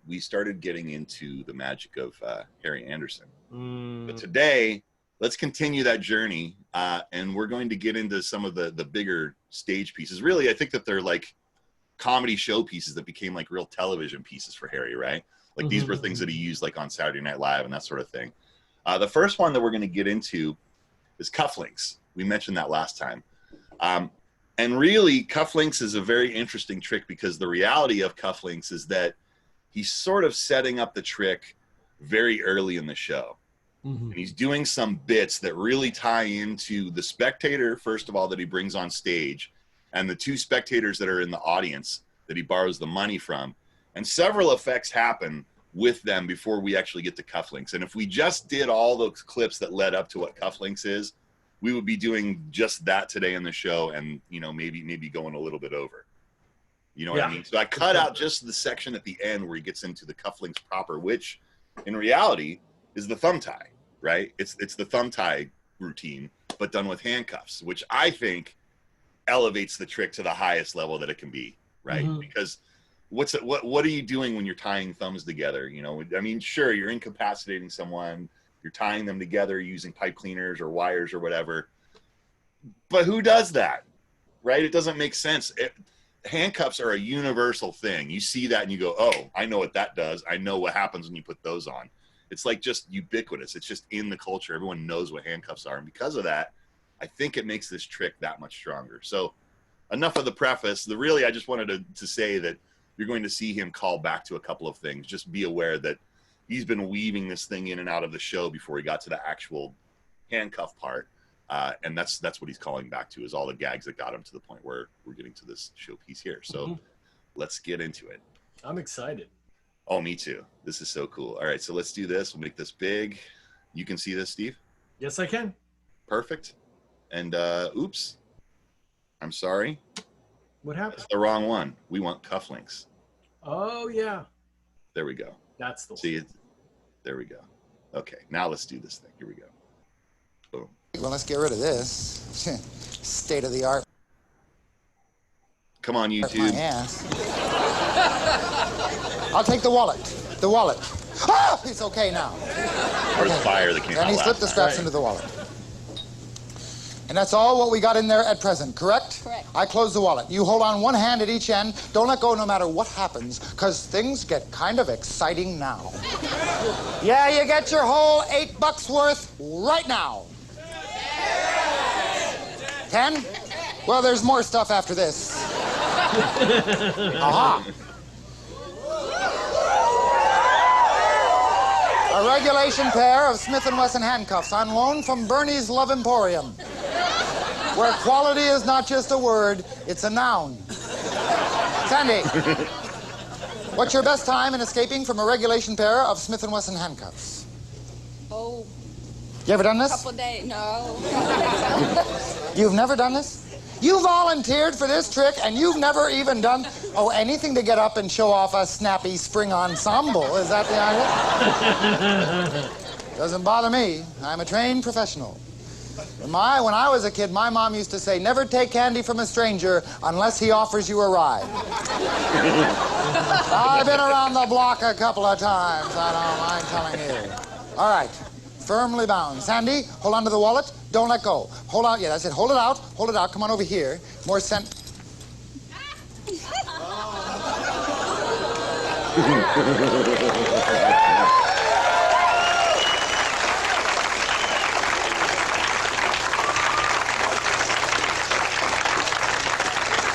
we started getting into the magic of Harry Anderson. But Mm. today, let's continue that journey, and we're going to get into some of the bigger stage pieces. Really, I think that they're like comedy show pieces that became like real television pieces for Harry, right? Like these were things that he used like on Saturday Night Live and that sort of thing. The first one that we're going to get into is cufflinks. We mentioned that last time. And really, cufflinks is a very interesting trick because the reality of cufflinks is that he's sort of setting up the trick very early in the show. And he's doing some bits that really tie into the spectator, first of all, that he brings on stage, and the two spectators that are in the audience that he borrows the money from. And several effects happen with them before we actually get to cufflinks. And if we just did all those clips that led up to what cufflinks is, we would be doing just that today in the show, and maybe going a little bit over. You know what I mean? So I cut out just the section at the end where he gets into the cufflinks proper, which in reality is the thumb tie, right? It's the thumb tie routine, but done with handcuffs, which I think elevates the trick to the highest level that it can be, right? Because what are you doing when you're tying thumbs together? You know, I mean, sure, you're incapacitating someone, you're tying them together using pipe cleaners or wires or whatever, but who does that, right? It doesn't make sense. Handcuffs are a universal thing. You see that and you go, oh, I know what that does. I know what happens when you put those on. It's like just ubiquitous. It's just in the culture. Everyone knows what handcuffs are. And because of that, I think it makes this trick that much stronger. So enough of the preface. I just wanted to say that you're going to see him call back to a couple of things. Just be aware that he's been weaving this thing in and out of the show before he got to the actual handcuff part. And that's what he's calling back to, is all the gags that got him to the point where we're getting to this showpiece here. So let's get into it. I'm excited. Oh, me too. This is so cool. All right, so let's do this. We'll make this big. You can see this, Steve? Yes, I can. Perfect. And oops. I'm sorry. What happened? That's the wrong one. We want cufflinks. Oh, yeah. There we go. That's the one. See it? There we go. Okay, now let's do this thing. Here we go. Boom. Well, let's get rid of this. State of the art. Come on, My YouTube. ass. I'll take the wallet. The wallet. Ah! It's okay now. There's fire that came out And he last slipped the time. straps into the wallet. And that's all what we got in there at present, correct? Correct. I close the wallet. You hold on one hand at each end. Don't let go no matter what happens, because things get kind of exciting now. Yeah, you get your whole $8 worth right now. 10? Well, there's more stuff after this. Aha. A regulation pair of Smith & Wesson handcuffs on loan from Bernie's Love Emporium, where quality is not just a word, it's a noun. Sandy, what's your best time in escaping from a regulation pair of Smith & Wesson handcuffs? Oh, You ever done this? couple days. No. You've never done this? You volunteered for this trick and you've never even done, anything to get up and show off a snappy spring ensemble. Is that the idea? Doesn't bother me. I'm a trained professional. When I was a kid, my mom used to say, never take candy from a stranger unless he offers you a ride. I've been around the block a couple of times, I don't mind telling you. All right, firmly bound. Sandy, hold on to the wallet. Don't let go. Hold on. Yeah, that's it. Hold it out. Hold it out. Come on over here. More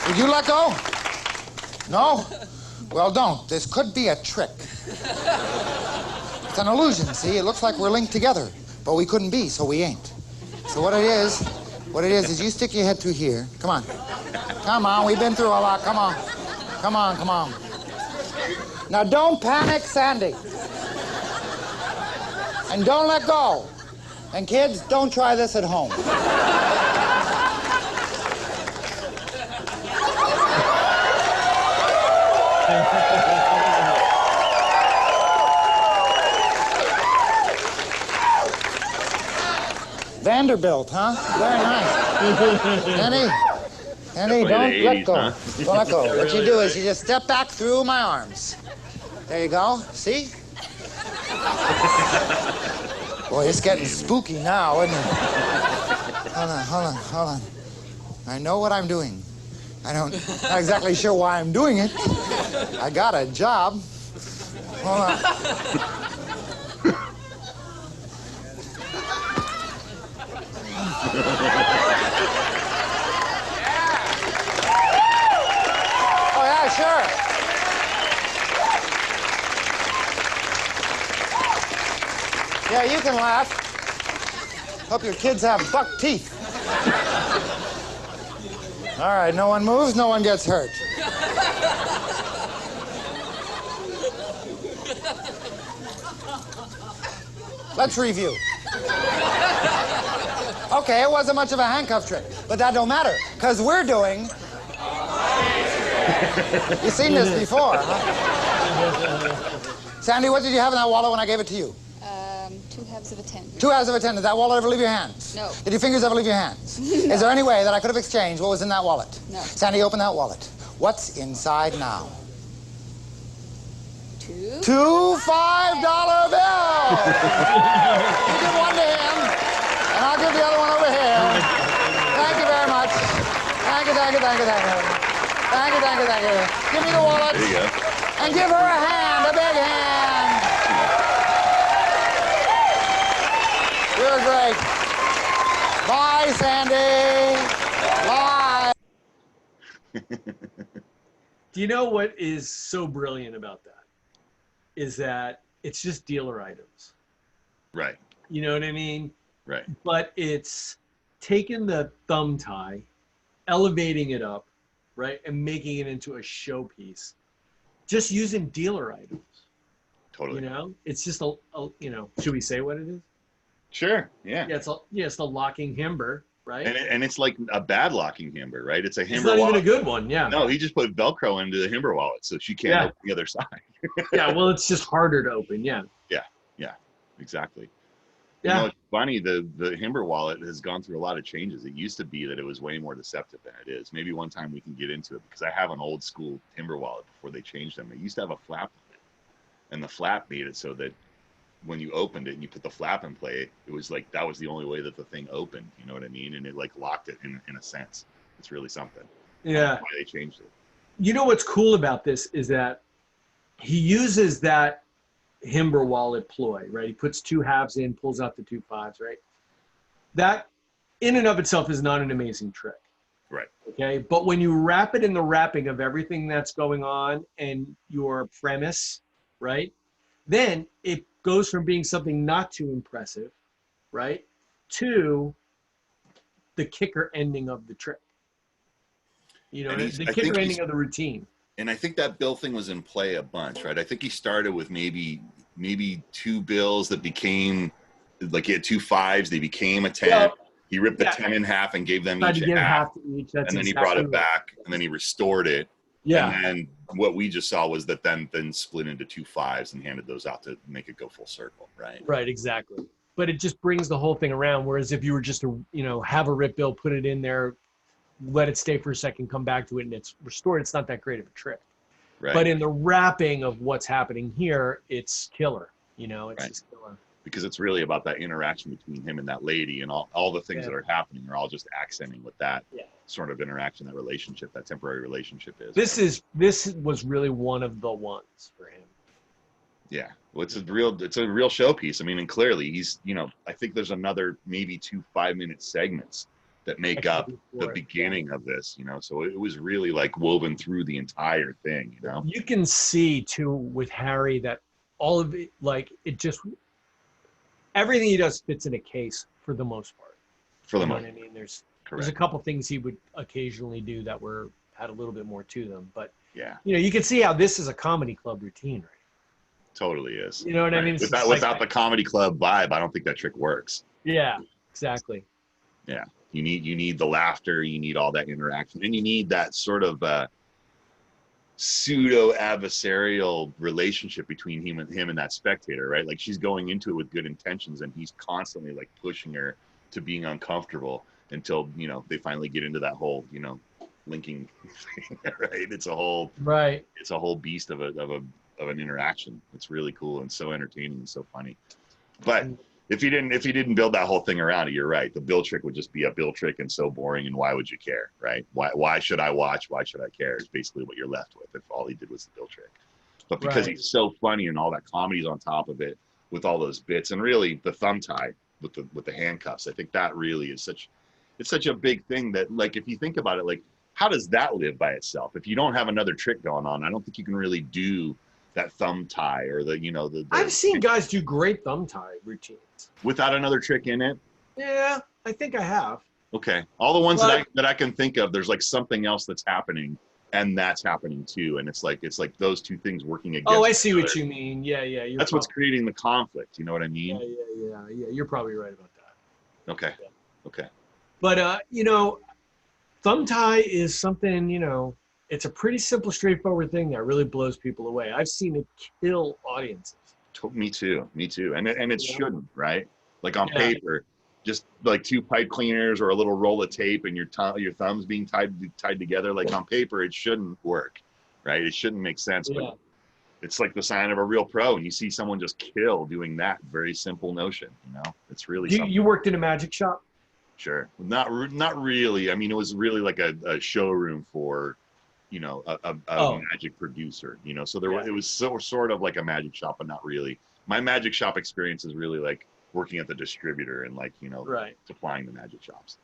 Would you let go? No? Well, don't. This could be a trick. It's an illusion, see? It looks like we're linked together, but we couldn't be, so we ain't. So what it is you stick your head through here. Come on. Come on, we've been through a lot. Come on. Come on, come on. Now, don't panic, Sandy. And don't let go. And kids, don't try this at home. Vanderbilt, huh? Very nice. Annie, don't let go. Don't let go. What you do is you just step back through my arms. There you go. See? Boy, it's getting spooky now, isn't it? Hold on. I know what I'm doing. Not exactly sure why I'm doing it. I got a job. Hold on. Oh, yeah, sure. Yeah, you can laugh. Hope your kids have buck teeth. All right, no one moves, no one gets hurt. Let's review. Okay, it wasn't much of a handcuff trick, but that don't matter, because we're doing... You've seen this before, huh? Sandy, what did you have in that wallet when I gave it to you? 2 halves of a 10. 2 halves of a 10. Did that wallet ever leave your hands? No. Did your fingers ever leave your hands? No. Is there any way that I could have exchanged what was in that wallet? No. Sandy, open that wallet. What's inside now? 2. 2 $5 bills! You give one to him, and I'll give the other one over here. Thank you very much. Thank you. Give me the wallet. There you go. And give her a hand, a big hand. You're great. Bye, Sandy. Bye. Do you know what is so brilliant about that? Is that it's just dealer items. Right. You know what I mean? Right. But it's taking the thumb tie, elevating it up, right, and making it into a showpiece. Just using dealer items. Totally. You know, it's just a should we say what it is? Sure. Yeah. Yeah, it's the locking Hamburger, right? And it's like a bad locking Hamburger, right? It's a It's Hamburger not wallet. even a good one, yeah. No, he just put Velcro into the Hamburger wallet, so she can't open the other side. Yeah, well, it's just harder to open, yeah. Yeah, exactly. Yeah. You know, it's funny, the Hamburger wallet has gone through a lot of changes. It used to be that it was way more deceptive than it is. Maybe one time we can get into it, because I have an old school Hamburger wallet before they changed them. It used to have a flap on it, and the flap made it so that when you opened it and you put the flap in play, it was like that was the only way that the thing opened. You know what I mean? And it like locked it in a sense. It's really something. Yeah. That's why they changed it. You know what's cool about this is that he uses that Hamburger wallet ploy, right? He puts 2 halves in, pulls out the 2 5s, right? That in and of itself is not an amazing trick. Right. Okay. But when you wrap it in the wrapping of everything that's going on and your premise, right? Then it goes from being something not too impressive, right, to the kicker ending of the trick. You know, the kicker ending of the routine. And I think that bill thing was in play a bunch, right? I think he started with maybe 2 bills that became, like he had 2 5s, they became a 10. Well, he ripped the 10 in half and gave them each a half. To each. That's and then exactly he brought it right. back, and then he restored it. Yeah. And then what we just saw was that then split into 2 5s and handed those out to make it go full circle, right? Right, exactly. But it just brings the whole thing around. Whereas if you were just to, have a rip bill, put it in there, let it stay for a second, come back to it, and it's restored, it's not that great of a trick. Right. But in the wrapping of what's happening here, it's killer. It's just killer. Because it's really about that interaction between him and that lady, and all the things that are happening are all just accenting what that sort of interaction, that relationship, that temporary relationship is. This was really one of the ones for him. Yeah, well, it's a real showpiece. I mean, and clearly he's, I think there's another maybe 2 5-minute segments that make up the beginning of this, so it was really like woven through the entire thing. You can see too with Harry that all of it, like it just, everything he does fits in a case for the most part. For the you know most what I mean? There's correct. a couple things he would occasionally do that had a little bit more to them, but Yeah, you can see how this is a comedy club routine, right? totally is. You know what I mean? Without the comedy club vibe, I don't think that trick works. Yeah, exactly. Yeah, you need the laughter, you need all that interaction, and you need that sort of pseudo adversarial relationship between him and that spectator, right? Like she's going into it with good intentions, and he's constantly like pushing her to being uncomfortable until they finally get into that whole linking thing, right? It's a whole beast of of an interaction. It's really cool and so entertaining and so funny. But if you didn't build that whole thing around it, you're right. The bill trick would just be a bill trick and so boring. And why would you care, right? Why should I watch? Why should I care? Is basically what you're left with if all he did was the bill trick. But because he's so funny and all that comedy's on top of it with all those bits, and really the thumb tie with the handcuffs, I think that really is such a big thing that, like, if you think about it, like, how does that live by itself? If you don't have another trick going on, I don't think you can really do that thumb tie or the I've seen guys do great thumb tie routines without another trick in it. Yeah, I think I have. Okay, all the ones that I can think of, there's like something else that's happening, and that's happening too, and it's like those two things working against. Oh, I see what you mean. Yeah. That's what's creating the conflict. You know what I mean? Yeah. You're probably right about that. Okay. Yeah. Okay. But thumb tie is something, it's a pretty simple, straightforward thing that really blows people away. I've seen it kill audiences. Me too. And it shouldn't, right? Like on paper, just like two pipe cleaners or a little roll of tape and your thumbs being tied together. Like on paper, it shouldn't work, right? It shouldn't make sense. But it's like the sign of a real pro, and you see someone just kill doing that very simple notion. It's really. You worked in a magic shop? Sure. Not really. I mean, it was really like a showroom for, a magic producer, so it was sort of like a magic shop, but not really. My magic shop experience is really like working at the distributor and like, supplying the magic shops.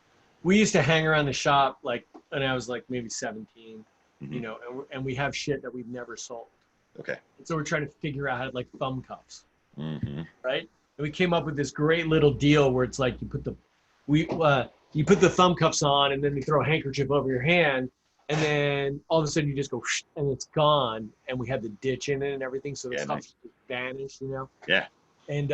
We used to hang around the shop and I was like maybe 17, and we have shit that we've never sold. Okay. And so we're trying to figure out how to thumb cuffs, right? And we came up with this great little deal where it's like you put the thumb cuffs on and then you throw a handkerchief over your hand. And then all of a sudden you just go and it's gone. And we had the ditch in it and everything. So the stuff just vanished, Yeah. And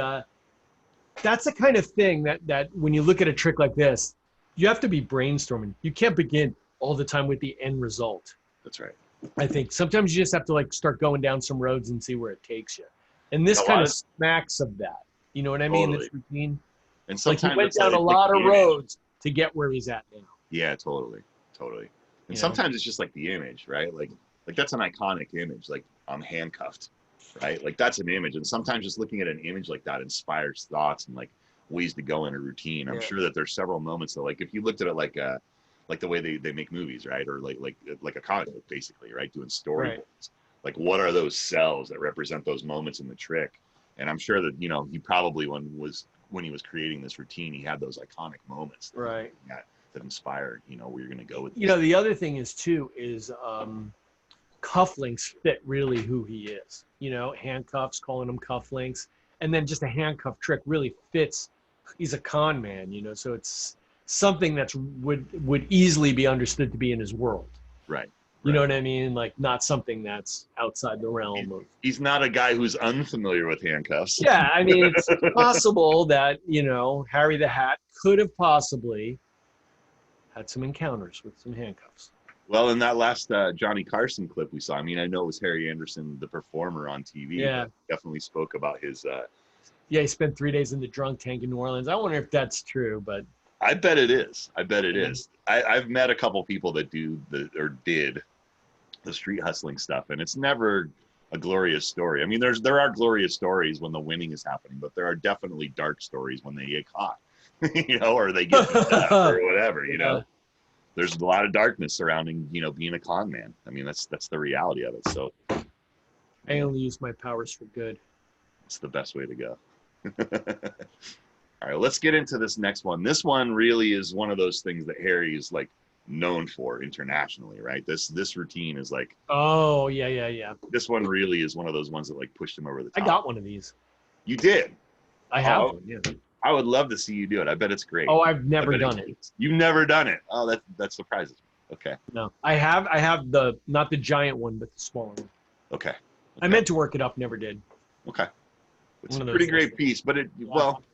that's the kind of thing that when you look at a trick like this, you have to be brainstorming. You can't begin all the time with the end result. That's right. I think sometimes you just have to start going down some roads and see where it takes you. And this kind of smacks of that. You know what I mean? This routine. And sometimes he went down a lot of roads to get where he's at now. Yeah, totally. And sometimes it's just like the image, right? Like that's an iconic image, like I'm handcuffed, right? Like that's an image. And sometimes just looking at an image like that inspires thoughts and like ways to go in a routine. I'm sure that there's several moments that, like, if you looked at it like the way they make movies, right? Or like a comic book, basically, right? Doing storyboards. Right. Like, what are those cells that represent those moments in the trick? And I'm sure that, he probably when he was creating this routine, he had those iconic moments. Right. That inspire, where you're going to go with. The other thing is cufflinks fit really who he is. Handcuffs, calling them cufflinks, and then just a handcuff trick really fits. He's a con man, so it's something that would easily be understood to be in his world. Right. You know what I mean? Like, not something that's outside the realm of. He's not a guy who's unfamiliar with handcuffs. Yeah, I mean, it's possible that Harry the Hat could have possibly had some encounters with some handcuffs. Well, in that last Johnny Carson clip we saw, I mean, I know it was Harry Anderson, the performer on TV. Yeah. Definitely spoke about his. He spent 3 days in the drunk tank in New Orleans. I wonder if that's true, but. I bet it is. I've met a couple people that did the street hustling stuff, and it's never a glorious story. I mean, there are glorious stories when the winning is happening, but there are definitely dark stories when they get caught. Or they get beat up or whatever, There's a lot of darkness surrounding, being a con man. I mean, that's the reality of it. So I only use my powers for good. It's the best way to go. All right, let's get into this next one. This one really is one of those things that Harry is like known for internationally, right? This routine is like. Oh, yeah. This one really is one of those ones that like pushed him over the top. I got one of these. You did? I have one, yeah. I would love to see you do it. I bet it's great. Oh, I've never done it. You've never done it. Oh, that surprises me. Okay. No, I have not the giant one, but the smaller one. Okay. I meant to work it up, never did. Okay. It's a pretty great piece, but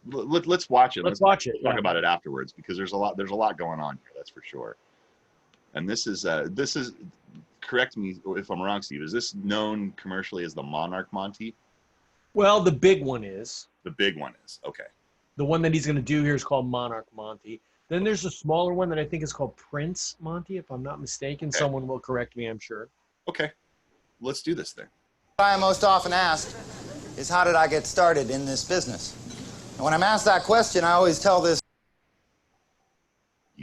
let's watch it. Let's watch it. Talk about it afterwards, because there's a lot going on here. That's for sure. And this is correct me if I'm wrong, Steve. Is this known commercially as the Monarch Monty? Well, the big one is. The big one is. Okay. The one that he's going to do here is called Monarch Monty. Then there's a smaller one that I think is called Prince Monty, if I'm not mistaken. Okay. Someone will correct me, I'm sure. Okay. Let's do this thing. I am most often asked is, how did I get started in this business? And when I'm asked that question, I always tell this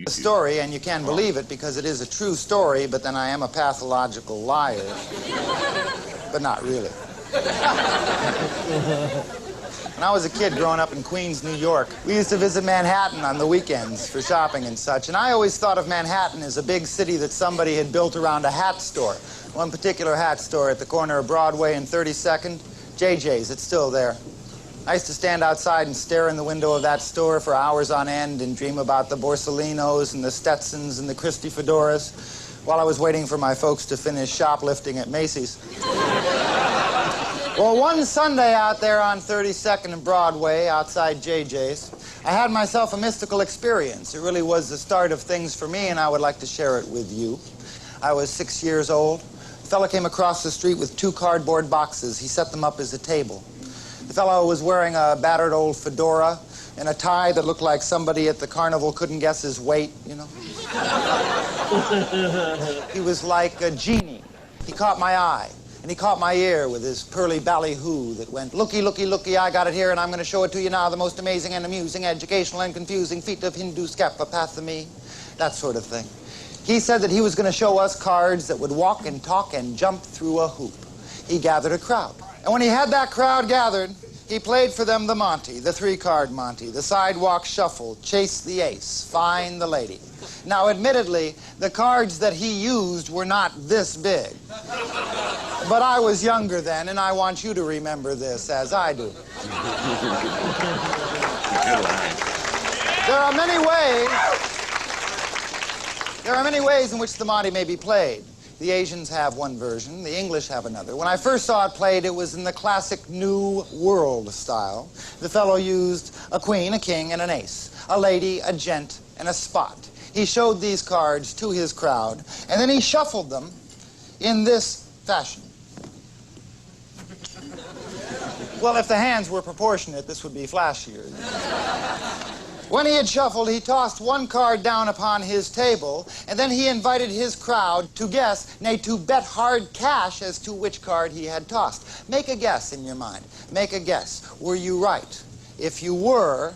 story, and you can't believe it because it is a true story, but then I am a pathological liar. But not really. When I was a kid growing up in Queens, New York, we used to visit Manhattan on the weekends for shopping and such, and I always thought of Manhattan as a big city that somebody had built around a hat store. One particular hat store at the corner of Broadway and 32nd, JJ's, it's still there. I used to stand outside and stare in the window of that store for hours on end and dream about the Borsalinos and the Stetsons and the Christie fedoras while I was waiting for my folks to finish shoplifting at Macy's. Well, one Sunday out there on 32nd and Broadway, outside JJ's, I had myself a mystical experience. It really was the start of things for me, and I would like to share it with you. I was 6 years old. A fellow came across the street with 2 cardboard boxes. He set them up as a table. The fellow was wearing a battered old fedora and a tie that looked like somebody at the carnival couldn't guess his weight, you know. He was like a genie. He caught my eye. And he caught my ear with his pearly ballyhoo that went, looky, looky, looky, I got it here, and I'm going to show it to you now, the most amazing and amusing, educational and confusing feat of Hindu scaphapathemy, that sort of thing. He said that he was going to show us cards that would walk and talk and jump through a hoop. He gathered a crowd. And when he had that crowd gathered, he played for them the Monty, the 3-card Monty, the sidewalk shuffle, chase the ace, find the lady. Now, admittedly, the cards that he used were not this big. But I was younger then, and I want you to remember this as I do. There are many ways in which the Monty may be played. The Asians have one version, the English have another. When I first saw it played, it was in the classic New World style. The fellow used a queen, a king, and an ace, a lady, a gent, and a spot. He showed these cards to his crowd, and then he shuffled them in this fashion. Well, if the hands were proportionate, this would be flashier. When he had shuffled, he tossed one card down upon his table, and then he invited his crowd to guess, nay, to bet hard cash as to which card he had tossed. Make a guess in your mind. Make a guess. Were you right? If you were,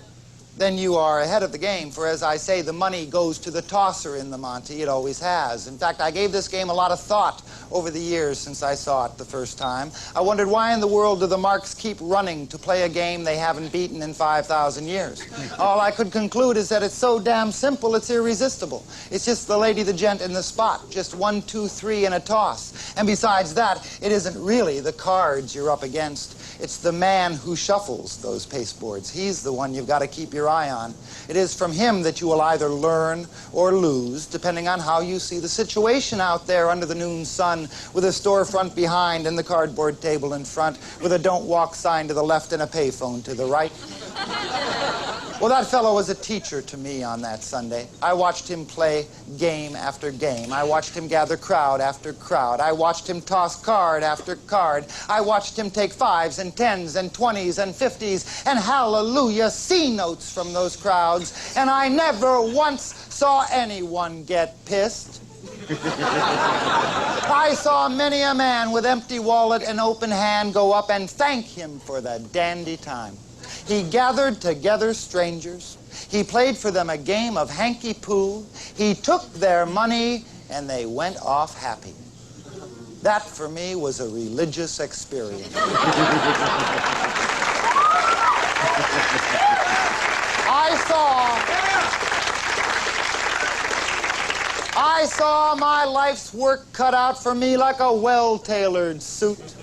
then you are ahead of the game, for as I say, the money goes to the tosser in the Monty. It always has. In fact, I gave this game a lot of thought over the years since I saw it the first time. I wondered, why in the world do the marks keep running to play a game they haven't beaten in 5,000 years? All I could conclude is that it's so damn simple, it's irresistible. It's just the lady, the gent, and the spot. Just 1, 2, 3 and a toss. And besides that, it isn't really the cards you're up against. It's the man who shuffles those pasteboards. He's the one you've got to keep your eye on. It is from him that you will either learn or lose, depending on how you see the situation out there under the noon sun, with a storefront behind and the cardboard table in front, with a don't walk sign to the left and a payphone to the right. Well, that fellow was a teacher to me on that Sunday. I watched him play game after game. I watched him gather crowd after crowd. I watched him toss card after card. I watched him take 5s and 10s and 20s and 50s and hallelujah C notes from those crowds. And I never once saw anyone get pissed. I saw many a man with empty wallet and open hand go up and thank him for the dandy time. He gathered together strangers. He played for them a game of hanky-poo. He took their money, and they went off happy. That, for me, was a religious experience. I saw my life's work cut out for me like a well-tailored suit.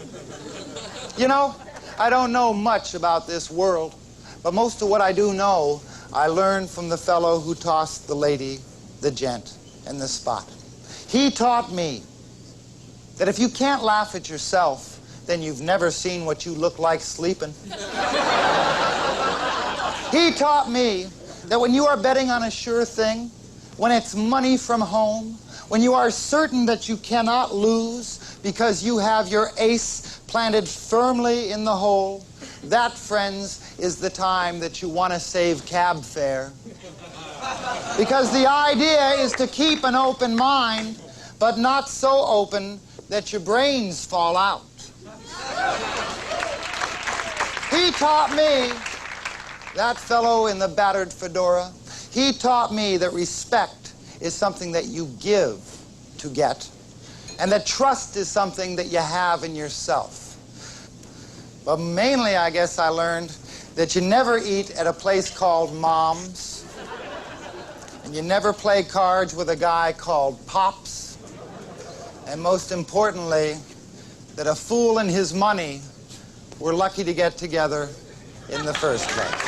You know, I don't know much about this world, but most of what I do know, I learned from the fellow who tossed the lady, the gent, and the spot. He taught me that if you can't laugh at yourself, then you've never seen what you look like sleeping. He taught me that when you are betting on a sure thing, when it's money from home, when you are certain that you cannot lose because you have your ace planted firmly in the hole, that, friends, is the time that you want to save cab fare. Because the idea is to keep an open mind, but not so open that your brains fall out. He taught me, that fellow in the battered fedora, he taught me that respect is something that you give to get, and that trust is something that you have in yourself. But mainly, I guess I learned that you never eat at a place called Mom's, and you never play cards with a guy called Pops, and most importantly, that a fool and his money were lucky to get together in the first place.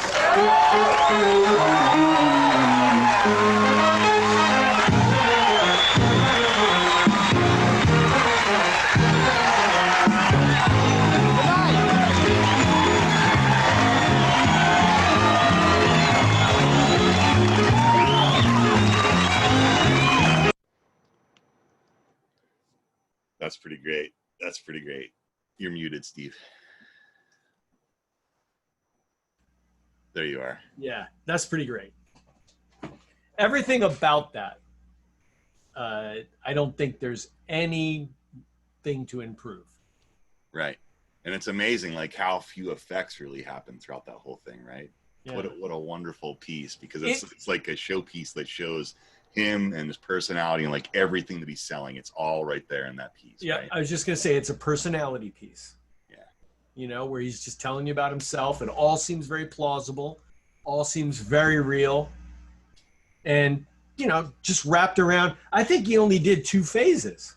That's pretty great. That's pretty great. You're muted, Steve. There you are. Yeah, that's pretty great. Everything about that, I don't think there's anything to improve. Right. And it's amazing, like, how few effects really happen throughout that whole thing, right? Yeah. What a wonderful piece, because it's like a showpiece that shows him and his personality and like everything that he's selling. It's all right there in that piece. Yeah, right? I was just gonna say it's a personality piece. Yeah. You know, where he's just telling you about himself. It all seems very plausible, all seems very real, and you know, just wrapped around. I think he only did 2 phases,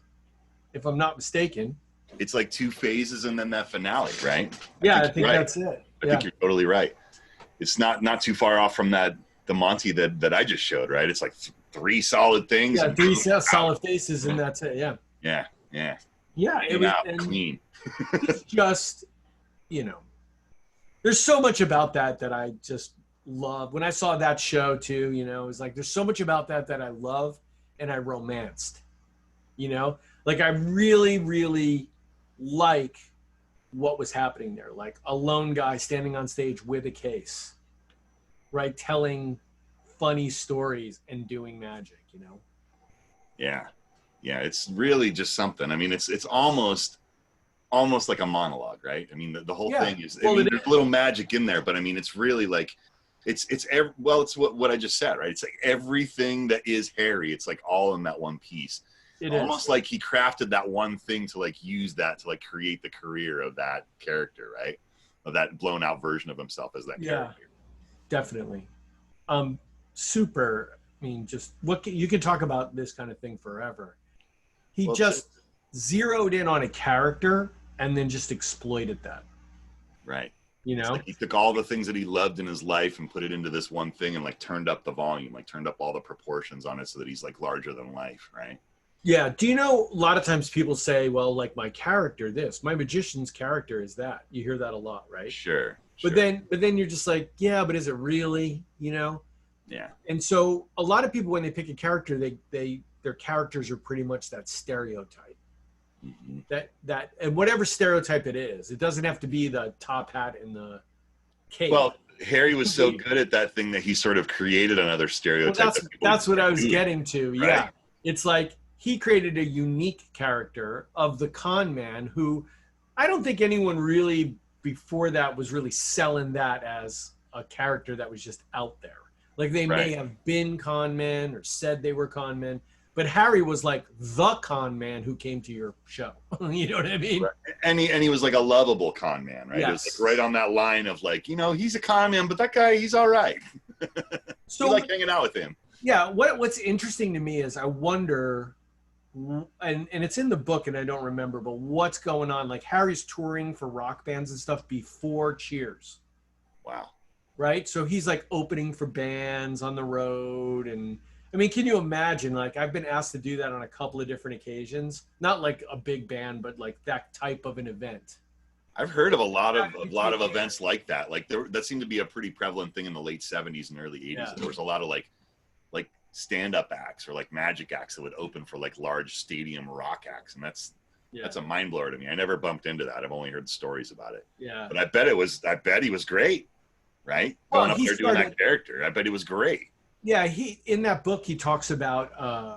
if I'm not mistaken. It's like 2 phases and then that finale, right? I think that's it. I think you're totally right. It's not too far off from the Monty that I just showed, right? It's like 3 solid things. Yeah, 3 solid faces, and that's it. Yeah. Yeah. Yeah. Yeah. It was clean. It's just, you know, there's so much about that I just love. When I saw that show too, you know, it was like, there's so much about that I love and I romanced, you know, like I really, really like what was happening there. Like a lone guy standing on stage with a case, right? Telling funny stories and doing magic, you know? Yeah. Yeah. It's really just something. I mean, it's almost like a monologue, right? I mean, the whole thing is, I mean, there's a little magic in there, but I mean, it's really like, it's what I just said, right? It's like everything that is Harry. It's like all in that one piece. It almost like he crafted that one thing to like use that to like create the career of that character, right? Of that blown out version of himself as that character. Definitely. Super. I mean, just you can talk about this kind of thing forever. He just zeroed in on a character and then just exploited that. Right. You know, like he took all the things that he loved in his life and put it into this one thing and like turned up the volume, like turned up all the proportions on it so that he's like larger than life, right? Yeah. Do you know, a lot of times people say, well, like my character, my magician's character is that. You hear that a lot, right? Sure. But then you're just like, yeah, but is it really, you know? Yeah. And so a lot of people, when they pick a character, their characters are pretty much that stereotype. Mm-hmm. That and whatever stereotype it is, it doesn't have to be the top hat and the cape. Well, Harry was so good at that thing that he sort of created another stereotype. Well, that's what I was getting to. Right? Yeah. It's like he created a unique character of the con man who I don't think anyone really before that was really selling that as a character that was just out there. Like they may have been con men or said they were con men, but Harry was like the con man who came to your show. You know what I mean? Right. And he was like a lovable con man, right? Yes. It was like right on that line of like, you know, he's a con man, but that guy, he's all right. So you like hanging out with him. Yeah. What's interesting to me is I wonder, and it's in the book and I don't remember, but what's going on? Like Harry's touring for rock bands and stuff before Cheers. Wow. Right? So he's like opening for bands on the road. And I mean, can you imagine, like I've been asked to do that on a couple of different occasions, not like a big band, but like that type of an event. I've heard of a lot of events like that. Like that seemed to be a pretty prevalent thing in the late 70s and early 80s. Yeah. There was a lot of like stand-up acts or like magic acts that would open for like large stadium rock acts. And that's a mind blower to me. I never bumped into that. I've only heard stories about it. Yeah. But I bet he was great. Right? Well, going up there doing that character. I bet he was great. Yeah, in that book he talks about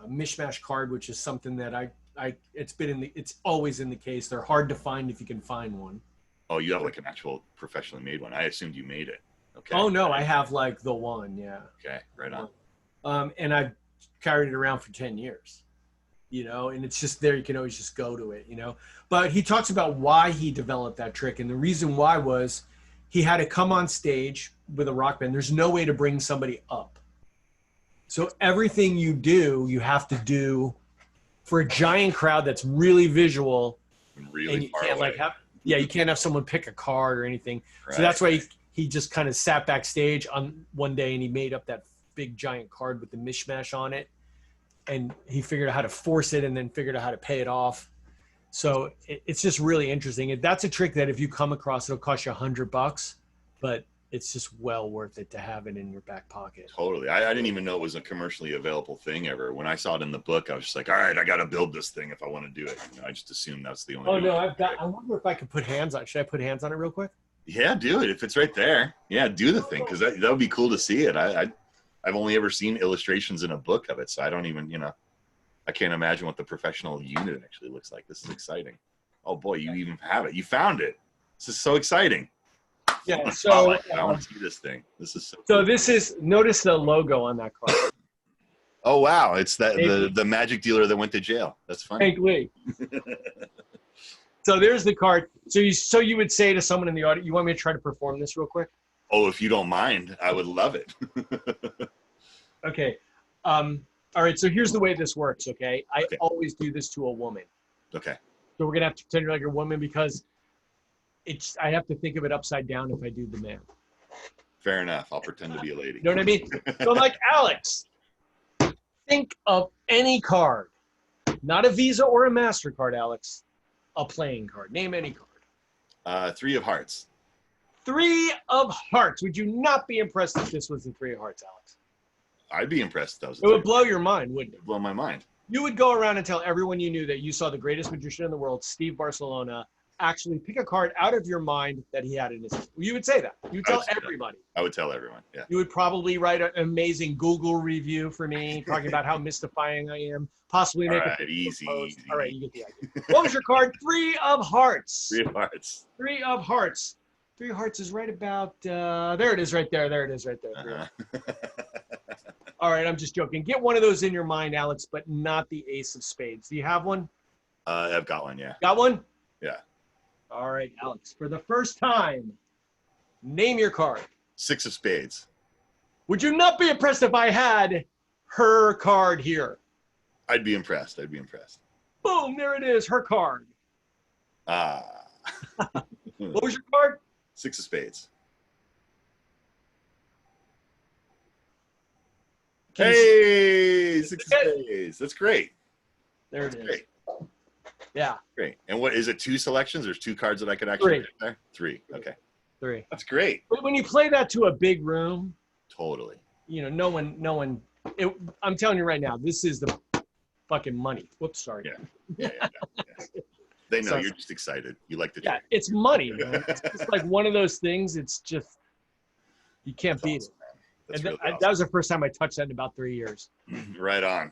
Mishmash card, which is something that It's always in the case. They're hard to find if you can find one. Oh, you have like an actual professionally made one. I assumed you made it. Okay. Oh no, I have like the one, yeah. Okay, right on. And I've carried it around for 10 years, and it's just there. You can always just go to it, But he talks about why he developed that trick. And the reason why was he had to come on stage with a rock band. There's no way to bring somebody up. So everything you do, you have to do for a giant crowd that's really visual. Really and you far can't away. you can't have someone pick a card or anything. Right. So that's why he just kind of sat backstage on one day and he made up that big giant card with the mishmash on it. And he figured out how to force it and then figured out how to pay it off. So it's just really interesting. That's a trick that if you come across, it'll cost you $100, but it's just well worth it to have it in your back pocket. Totally. I didn't even know it was a commercially available thing ever. When I saw it in the book, I was just like, all right, I got to build this thing if I want to do it. I just assumed that's the only Oh, way no, to do it. I wonder if I could put hands on it. Should I put hands on it real quick? Yeah, do it. If it's right there. Yeah, do the thing, because that would be cool to see it. I've only ever seen illustrations in a book of it, so I don't even, I can't imagine what the professional unit actually looks like. This is exciting. Oh, boy, you even have it. You found it. This is so exciting. Yeah, so I want to see this thing. This is so cool. This is, notice the logo on that card. Oh, wow. It's the magic dealer that went to jail. That's funny. Hank Lee. So there's the card. So you would say to someone in the audience, you want me to try to perform this real quick? Oh, if you don't mind, I would love it. Okay. All right. So here's the way this works. Okay. I always do this to a woman. Okay. So we're going to have to pretend you're like a woman because I have to think of it upside down if I do the man. Fair enough. I'll pretend to be a lady. You know what I mean? So I'm like, Alex, think of any card, not a Visa or a MasterCard, Alex, a playing card. Name any card. 3 of hearts. 3 of hearts. Would you not be impressed if this was the 3 of hearts, Alex? I'd be impressed if that was It would blow your mind, wouldn't it? blow my mind. You would go around and tell everyone you knew that you saw the greatest magician in the world, Steve Barcelona, actually pick a card out of your mind that he had in his. You would say that. You would tell everybody. I would tell everyone. Yeah. You would probably write an amazing Google review for me, talking about how mystifying I am. Possibly make a easy. All right, you get the idea. What was your card? 3 of hearts. 3 of hearts. 3 of hearts. 3 of hearts is right about. There it is, right there. There it is, right there. Uh-huh. All right, I'm just joking. Get one of those in your mind, Alex, but not the ace of spades. Do you have one? I've got one. Yeah. Got one? Yeah. All right, Alex. For the first time, name your card. 6 of spades. Would you not be impressed if I had her card here? I'd be impressed. Boom, there it is, her card. Ah. What was your card? 6 of spades. Hey, 6 of spades. That's great. There it is. Great. Yeah. Great. And what is it? 2 selections? There's 2 cards that I could actually pick there? 3. Okay. 3. That's great. But when you play that to a big room, Totally. no one. I'm telling you right now, this is the fucking money. Whoops, sorry. Yeah. They know So- you're just excited. You like the Yeah, trick. it's money, man. It's just like one of those things. It's just you can't beat Awesome, it. man. That's And really that was the first time I touched that in about 3 years. awesome. Right on.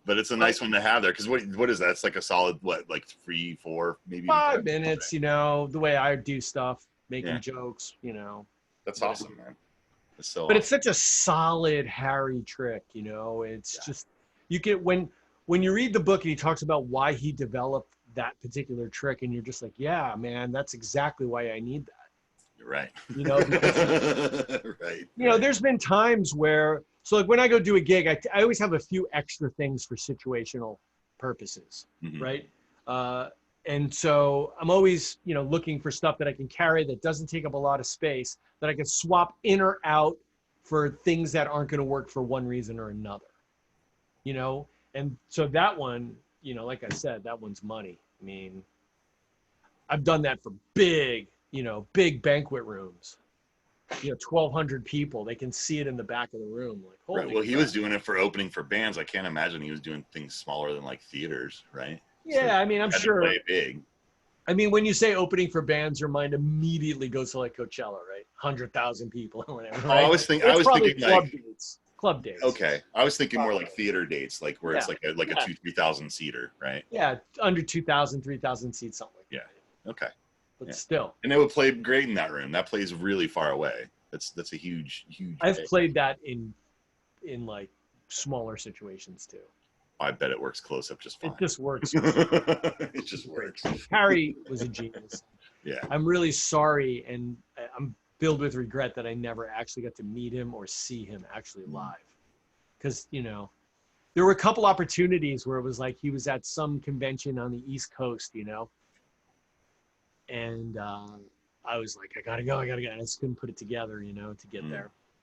But it's a nice one to have there because what is that? It's like a solid like 3, 4, maybe 5 minutes. The way I do stuff, making Yeah. jokes. That's awesome, man. It's so. But it's such a solid Harry trick. It's just you get when you read the book and he talks about why he developed that particular trick, and you're just like, yeah, man, that's exactly why I need that. You're right. Because, right. there's been times where, so like when I go do a gig, I always have a few extra things for situational purposes, Mhm. right? And so I'm always, looking for stuff that I can carry that doesn't take up a lot of space, that I can swap in or out for things that aren't going to work for one reason or another, And so that one, like I said, that one's money. I mean, I've done that for big banquet rooms. 1,200 people. They can see it in the back of the room. Like, holy Right. Well, he crap. was doing it for opening for bands. I can't imagine he was doing things smaller than like theaters, right? Yeah, I mean, I'm Had to sure. play big. I mean, when you say opening for bands, your mind immediately goes to like Coachella, right? 100,000 people or whatever. Oh, Right? I was It's probably thinking like club dates. club dates. Okay, I was thinking more like theater dates, like where it's Yeah. like a Yeah. 2,000-3,000 seater, right? Yeah, under 2,000, 3,000 seats, something like that. Okay. But Yeah. still. And it would play great in that room. That plays really far away. That's a huge I've bay. played that in like smaller situations too. I bet it works close up just fine. It just works. It just works. Harry was a genius. Yeah. I'm really sorry, and I'm filled with regret that I never actually got to meet him or see him actually live. Because, you know, there were a couple opportunities where it was like he was at some convention on the East Coast, you know, and I was like, I gotta go. And I just couldn't put it together, you know, to get there.